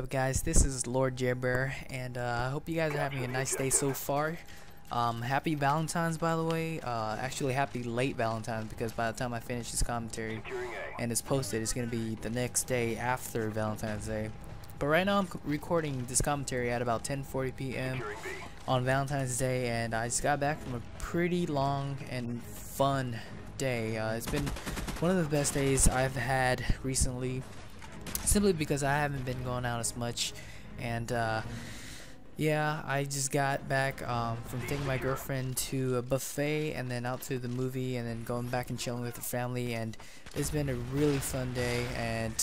up, guys? This is Lord Jabber, and I hope you guys are having a nice day so far. Happy Valentines, by the way. Actually, happy late Valentines, because by the time I finish this commentary and it's posted, it's gonna be the next day after Valentine's Day. But right now, I'm recording this commentary at about 10:40 p.m. on Valentine's Day, and I just got back from a pretty long and fun day. It's been one of the best days I've had recently, simply because I haven't been going out as much. And yeah, I just got back from taking my girlfriend to a buffet and then out to the movie and then going back and chilling with the family, and it's been a really fun day. And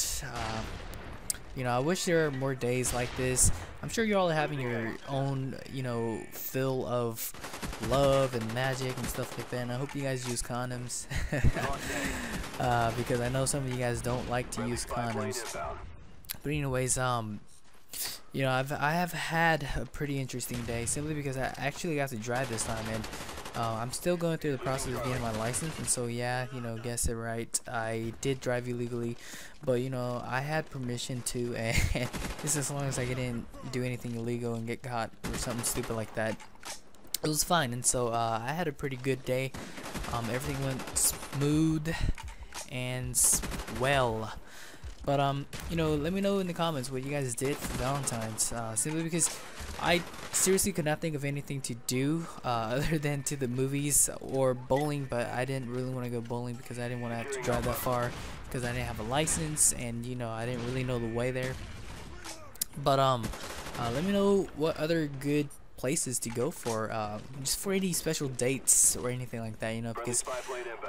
you know, I wish there were more days like this. I'm sure you all are having your own, you know, fill of love and magic and stuff like that, and I hope you guys use condoms. Because I know some of you guys don't like to use condoms. But anyways, you know, I have had a pretty interesting day, simply because I actually got to drive this time, and I'm still going through the process of getting my license. And so yeah, you know, guess it right, I did drive illegally, but you know, I had permission to, and just as long as I didn't do anything illegal and get caught or something stupid like that, it was fine. And so I had a pretty good day. Everything went smooth and well. But you know, let me know in the comments what you guys did for Valentine's, simply because I seriously could not think of anything to do other than to the movies or bowling. But I didn't really want to go bowling because I didn't want to have to drive that far, because I didn't have a license, and you know, I didn't really know the way there. But let me know what other good places to go for, just for any special dates or anything like that, you know, because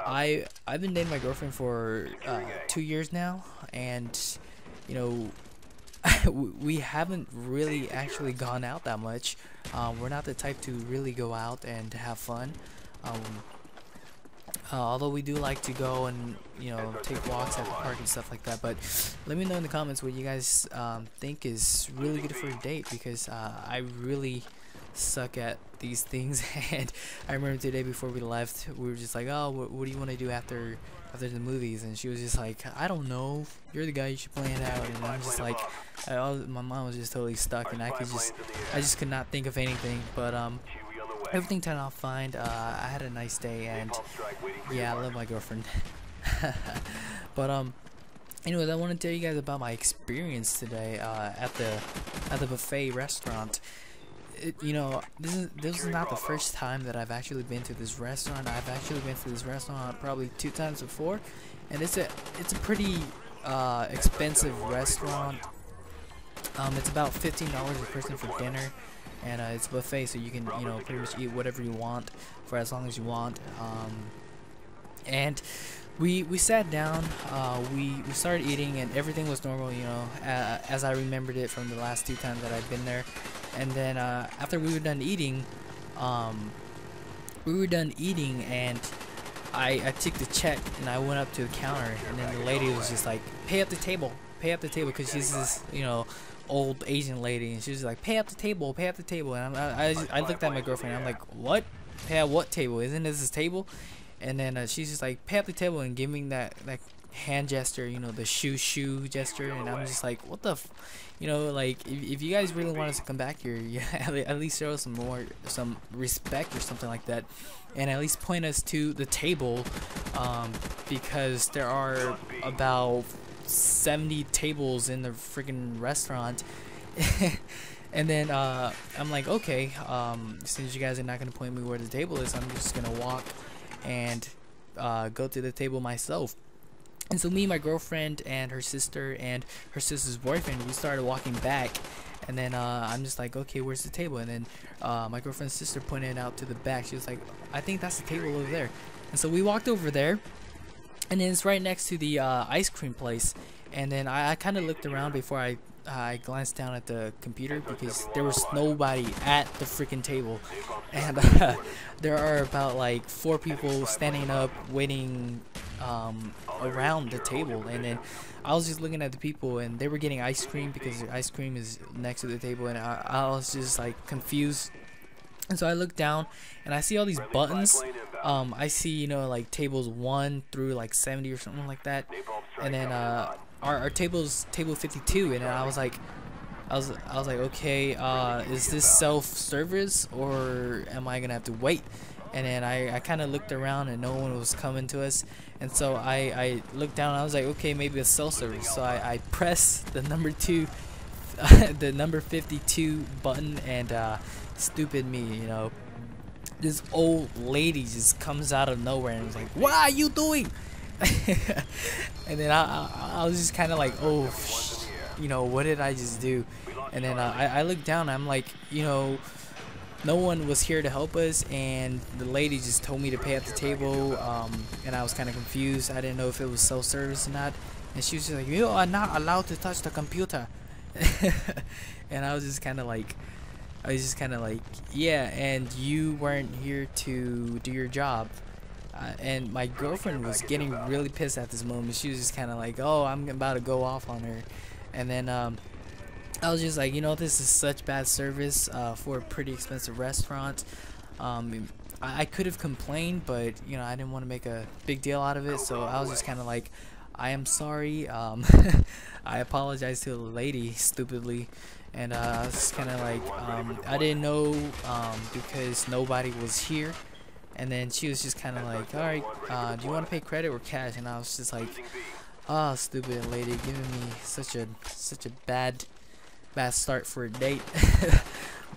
I've been dating my girlfriend for 2 years now, and you know, we haven't really actually gone out that much. We're not the type to really go out and have fun, although we do like to go and, you know, take walks at the park and stuff like that. But let me know in the comments what you guys think is really good for a date, because I really suck at these things. And I remember today before we left, we were just like, oh, what do you want to do after the movies? And she was just like, I don't know, you're the guy, you should plan it out. And I'm just like, my mind was just totally stuck, and I just could not think of anything. But everything turned out fine. I had a nice day, and yeah, I love my girlfriend. But anyways, I want to tell you guys about my experience today at the buffet restaurant. You know, this is not the first time that I've actually been to this restaurant. I've actually been to this restaurant probably 2 times before, and it's a pretty expensive restaurant. It's about $15 a person for dinner, and it's a buffet, so you can, you know, pretty much eat whatever you want for as long as you want. And we sat down, we started eating, and everything was normal, you know, as I remembered it from the last 2 times that I've been there. And then after we were done eating, and I took the check and I went up to the counter, and then the lady was just like, pay up the table, because she's this, you know, old Asian lady, and she was like, pay up the table. And I looked at my girlfriend, and I'm like, what? Pay at what table? Isn't this table? And then she's just like, pay up the table, and giving that hand gesture, you know, the shoo gesture. And I'm just like, what the you know, like, if you guys really want us to come back here, yeah, at least show us some respect or something like that, and at least point us to the table, because there are about 70 tables in the freaking restaurant. And then I'm like, okay, since you guys are not gonna point me where the table is, I'm just gonna walk and go to the table myself. And so me, my girlfriend, and her sister, and her sister's boyfriend, we started walking back. And then I'm just like, okay, where's the table? And then my girlfriend's sister pointed out to the back. She was like, I think that's the table over there. And so we walked over there, and then it's right next to the ice cream place. And then I kind of looked around before I glanced down at the computer, because there was nobody at the freaking table. And there are about like 4 people standing up waiting around the table. And then I was just looking at the people, and they were getting ice cream, because the ice cream is next to the table, and I was just like confused. And so I look down, and I see all these buttons. I see, you know, like tables 1 through like 70 or something like that. And then our table's table 52, and I was like, I was like, okay, is this self-service or am I gonna have to wait? And then I kind of looked around and no one was coming to us, and so I looked down and I was like, okay, maybe it's self-service. So I pressed the number 2 the number 52 button, and stupid me, you know, this old lady just comes out of nowhere and was like, what are you doing? And then I was just kind of like, oh, you know, what did I just do? And then I looked down and I'm like, you know, no one was here to help us, and the lady just told me to pay at the table, and I was kind of confused. I didn't know if it was self-service or not, and she was just like, you are not allowed to touch the computer. And I was just kind of like, yeah, and you weren't here to do your job. And my girlfriend was getting really pissed at this moment. She was just kind of like, oh, I'm about to go off on her. And then I was just like, you know, this is such bad service for a pretty expensive restaurant. I could have complained, but you know, I didn't want to make a big deal out of it, so I was just kind of like, I am sorry. I apologize to the lady stupidly, and I was kind of like, I didn't know because nobody was here. And then she was just kind of like, all right, do you want to pay credit or cash? And I was just like, oh, stupid lady, giving me such a bad start for a date.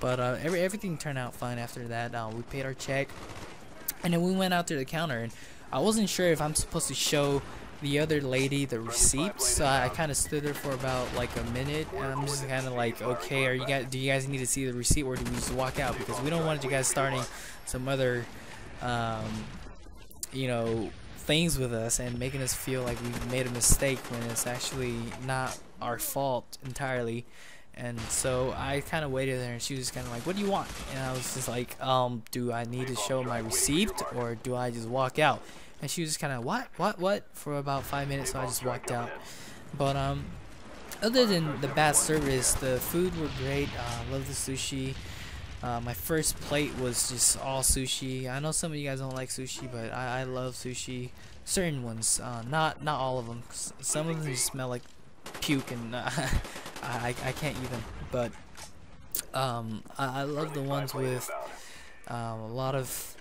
But everything turned out fine after that. We paid our check, and then we went out to the counter, and I wasn't sure if I'm supposed to show the other lady the receipt, so I kind of stood there for about like a minute, and I'm just kind of like, okay, do you guys need to see the receipt, or do we just walk out? Because we don't want you guys starting some other you know, things with us and making us feel like we made a mistake when it's actually not our fault entirely. And so I kind of waited there, and she was kind of like, what do you want? And I was just like, do I need to show my receipt, or do I just walk out? And she was just kind of, what for about 5 minutes. So I just walked out. But other than the bad service, the food were great. I love the sushi. My first plate was just all sushi. I know some of you guys don't like sushi, but I love sushi. Certain ones, not all of them. Some of them just smell like puke, and I can't eat them. But I love the ones with a lot of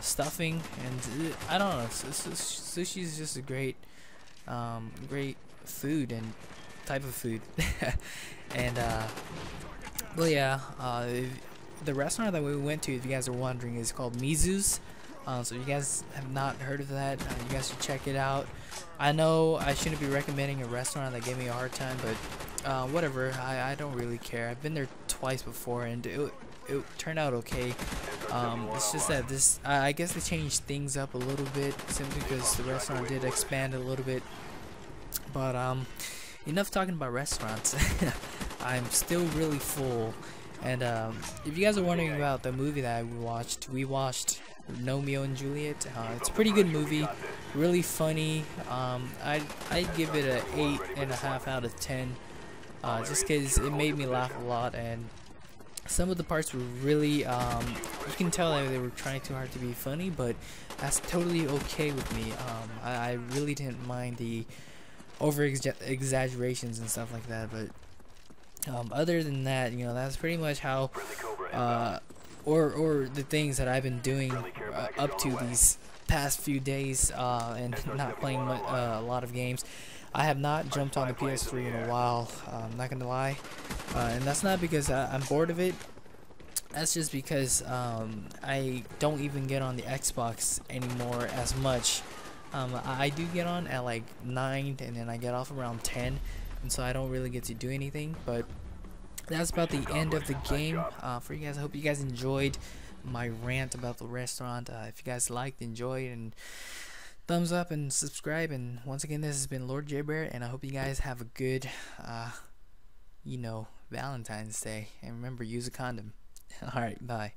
stuffing, and I don't know. Sushi is just a great food and type of food. And well, yeah, the restaurant that we went to, if you guys are wondering, is called Mizu's. So if you guys have not heard of that, you guys should check it out. I know I shouldn't be recommending a restaurant that gave me a hard time, but whatever, I don't really care. I've been there twice before, and it turned out okay. It's just that I guess they changed things up a little bit, simply because the restaurant did expand a little bit. But enough talking about restaurants. I'm still really full, and if you guys are wondering about the movie that we watched Romeo and Juliet. It's a pretty good movie, really funny. I'd give it a 8.5 out of 10, just because it made me laugh a lot, and some of the parts were really you can tell that they were trying too hard to be funny, but that's totally okay with me. I really didn't mind the over exaggerations and stuff like that, but other than that, you know, that's pretty much how or the things that I've been doing up to these past few days, and not playing a lot of games. I have not jumped on the PS3 in a while, I'm not gonna lie, and that's not because I'm bored of it. That's just because I don't even get on the Xbox anymore as much. I do get on at like 9, and then I get off around 10, and so I don't really get to do anything. But that's about the end of the game for you guys. I hope you guys enjoyed my rant about the restaurant. If you guys liked, enjoyed, and thumbs up and subscribe. And once again, this has been Lord J Bear, and I hope you guys have a good you know, Valentine's Day, and remember, use a condom. Alright, bye.